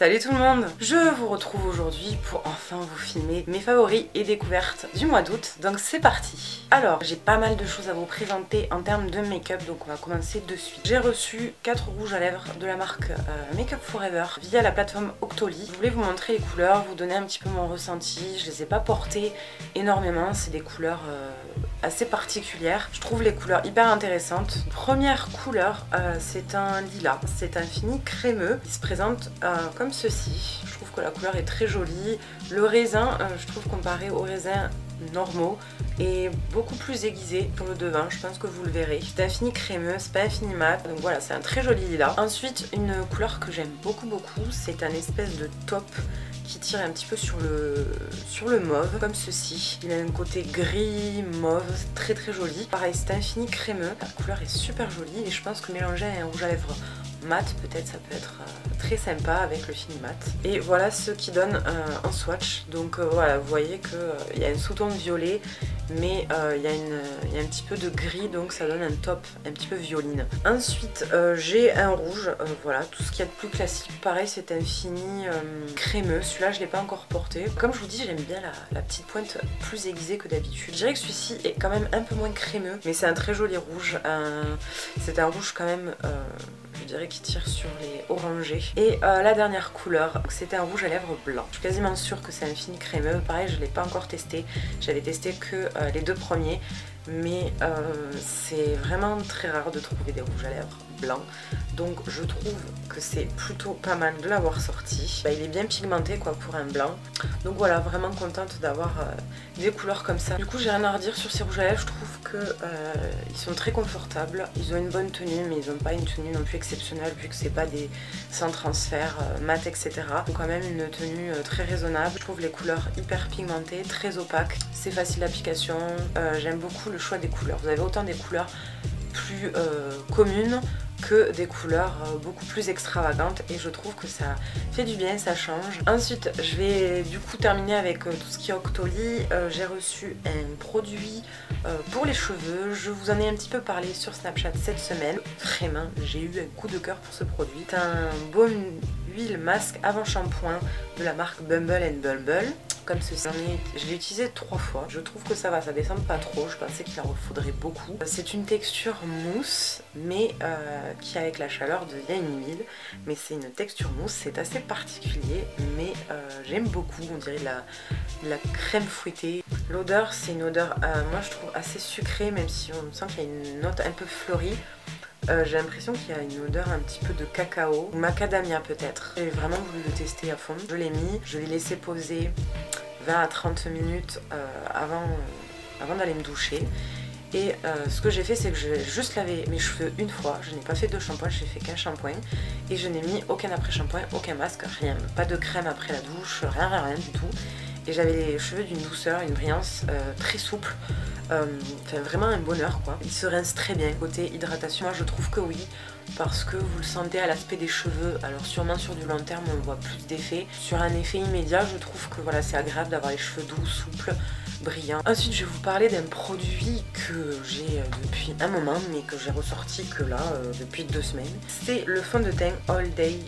Salut tout le monde! Je vous retrouve aujourd'hui pour enfin vous filmer mes favoris et découvertes du mois d'août, donc c'est parti! Alors, j'ai pas mal de choses à vous présenter en termes de make-up, donc on va commencer de suite. J'ai reçu 4 rouges à lèvres de la marque Make Up For Ever via la plateforme Octoly. Je voulais vous montrer les couleurs, vous donner un petit peu mon ressenti, je les ai pas portées énormément, c'est des couleurs assez particulières. Je trouve les couleurs hyper intéressantes. Première couleur, c'est un lilas, c'est un fini crémeux qui se présente comme ceci. Je trouve que la couleur est très jolie. Le raisin, je trouve comparé aux raisins normaux, est beaucoup plus aiguisé pour le devant, je pense que vous le verrez. C'est un fini crémeux, c'est pas un fini mat, donc voilà, c'est un très joli lilas. Ensuite, une couleur que j'aime beaucoup, c'est un espèce de taupe qui tire un petit peu sur le mauve, comme ceci. Il a un côté gris, mauve, très joli. Pareil, c'est un fini crémeux, la couleur est super jolie et je pense que mélanger un rouge à lèvres mat, peut-être ça peut être très sympa avec le fini mat. Et voilà ce qui donne un swatch. Donc voilà, vous voyez qu'il y a un sous-ton violet, mais il y a un petit peu de gris, donc ça donne un top un petit peu violine. Ensuite, j'ai un rouge, voilà, tout ce qu'il y a de plus classique. Pareil, c'est un fini crémeux. Celui-là, je ne l'ai pas encore porté. Comme je vous dis, j'aime bien la petite pointe plus aiguisée que d'habitude. Je dirais que celui-ci est quand même un peu moins crémeux, mais c'est un très joli rouge. C'est un rouge quand même... je dirais qu'il tire sur les orangés. Et la dernière couleur, c'est un rouge à lèvres blanc. Je suis quasiment sûre que c'est un fini crémeux. Pareil, je ne l'ai pas encore testé. J'avais testé que les deux premiers. Mais c'est vraiment très rare de trouver des rouges à lèvres blancs. Donc je trouve que c'est plutôt pas mal de l'avoir sorti. Il est bien pigmenté quoi pour un blanc. Donc voilà, vraiment contente d'avoir des couleurs comme ça. Du coup, j'ai rien à redire sur ces rouges à lèvres. Je trouve que ils sont très confortables. Ils ont une bonne tenue, mais ils n'ont pas une tenue non plus exceptionnelle vu que c'est pas des sans transfert, mat, etc. Donc quand même une tenue très raisonnable. Je trouve les couleurs hyper pigmentées, très opaques. C'est facile d'application. J'aime beaucoup le choix des couleurs. Vous avez autant des couleurs plus communes que des couleurs beaucoup plus extravagantes et je trouve que ça fait du bien, ça change. Ensuite, je vais du coup terminer avec tout ce qui est Octoly. J'ai reçu un produit pour les cheveux. Je vous en ai un petit peu parlé sur Snapchat cette semaine. Vraiment, j'ai eu un coup de cœur pour ce produit. C'est un baume huile masque avant shampoing de la marque Bumble & Bumble. Comme ceci. Je l'ai utilisé 3 fois. Je trouve que ça va, ça descend pas trop. Je pensais qu'il en faudrait beaucoup. C'est une texture mousse, mais qui avec la chaleur devient une huile. Mais c'est une texture mousse, c'est assez particulier, mais j'aime beaucoup. On dirait de la crème fouettée. L'odeur, c'est une odeur, moi je trouve assez sucrée, même si on sent qu'il y a une note un peu fleurie. J'ai l'impression qu'il y a une odeur un petit peu de cacao ou macadamia peut-être. J'ai vraiment voulu le tester à fond. Je l'ai mis, je l'ai laissé poser 20 à 30 minutes avant d'aller me doucher. Et ce que j'ai fait, c'est que j'ai juste lavé mes cheveux une fois. Je n'ai pas fait de shampoing, j'ai fait qu'un shampoing. Et je n'ai mis aucun après-shampoing, aucun masque, rien. Pas de crème après la douche, rien du tout. Et j'avais les cheveux d'une douceur, une brillance très souple. Enfin, vraiment un bonheur quoi. Il se rince très bien. Côté hydratation, moi je trouve que oui, parce que vous le sentez à l'aspect des cheveux. Alors sûrement sur du long terme on voit plus d'effets. Sur un effet immédiat, je trouve que voilà, c'est agréable d'avoir les cheveux doux, souples, brillants. Ensuite, je vais vous parler d'un produit que j'ai depuis un moment, mais que j'ai ressorti que là, depuis 2 semaines. C'est le fond de teint All Day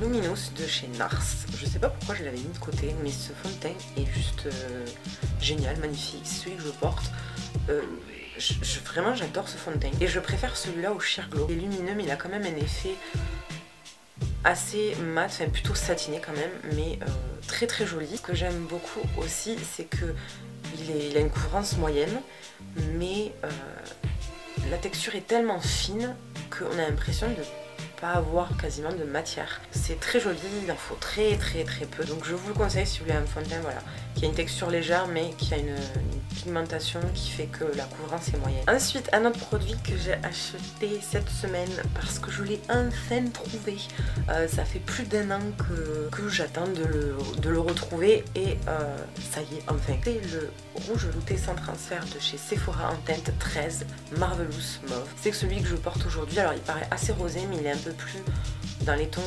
Luminous de chez NARS. Je sais pas pourquoi je l'avais mis de côté, mais ce fond de teint est juste génial, magnifique. C'est celui que je porte. Vraiment j'adore ce fond de teint et je préfère celui-là au Sheer Glow. Il est lumineux mais il a quand même un effet assez mat, enfin plutôt satiné quand même, mais très joli. Ce que j'aime beaucoup aussi, c'est que il a une couvrance moyenne, mais la texture est tellement fine qu'on a l'impression de pas avoir quasiment de matière. C'est très joli, il en faut très peu. Donc je vous le conseille si vous voulez un fond de teint voilà, qui a une texture légère mais qui a une pigmentation qui fait que la couvrance est moyenne. Ensuite, un autre produit que j'ai acheté cette semaine parce que je l'ai enfin trouvé. Ça fait plus d'1 an que j'attends de le retrouver et ça y est enfin. C'est le rouge velouté sans transfert de chez Sephora en teinte 13 Marvelous Mauve. C'est celui que je porte aujourd'hui. Alors il paraît assez rosé mais il est un peu plus dans les tons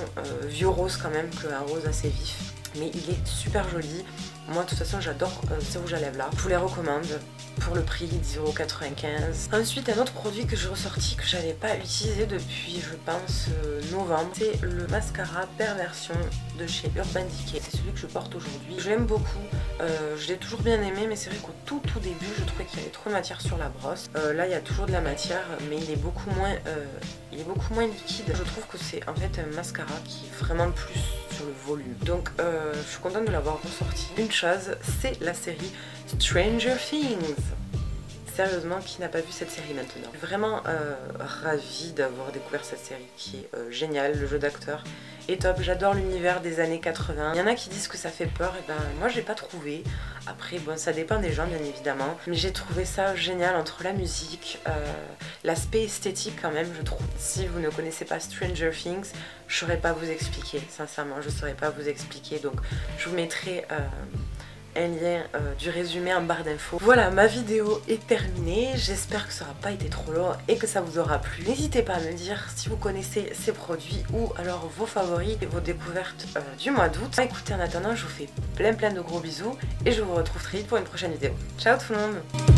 vieux rose quand même qu'un rose assez vif. Mais il est super joli. Moi de toute façon j'adore ces rouges à lèvres là. Je vous les recommande pour le prix 10,95 €. Ensuite un autre produit que j'ai ressorti que j'avais pas utilisé depuis je pense novembre, c'est le mascara Perversion de chez Urban Decay. C'est celui que je porte aujourd'hui. Je l'aime beaucoup, je l'ai toujours bien aimé, mais c'est vrai qu'au tout début je trouvais qu'il y avait trop de matière sur la brosse. Là il y a toujours de la matière mais il est beaucoup moins liquide. Je trouve que c'est en fait un mascara qui est vraiment plus sur le volume. Donc je suis contente de l'avoir ressorti. Une chose, c'est la série Stranger Things. Sérieusement, qui n'a pas vu cette série maintenant? Je suis vraiment ravie d'avoir découvert cette série qui est géniale. Le jeu d'acteur est top. J'adore l'univers des années 80. Il y en a qui disent que ça fait peur, et ben moi j'ai pas trouvé. Après bon, ça dépend des gens bien évidemment, mais j'ai trouvé ça génial entre la musique, l'aspect esthétique quand même je trouve. Si vous ne connaissez pas Stranger Things, je saurais pas vous expliquer, sincèrement je saurais pas vous expliquer, donc je vous mettrai un lien du résumé en barre d'infos. Voilà, ma vidéo est terminée. J'espère que ça n'aura pas été trop long et que ça vous aura plu. N'hésitez pas à me dire si vous connaissez ces produits ou alors vos favoris et vos découvertes du mois d'août. Écoutez, en attendant, je vous fais plein de gros bisous et je vous retrouve très vite pour une prochaine vidéo. Ciao tout le monde!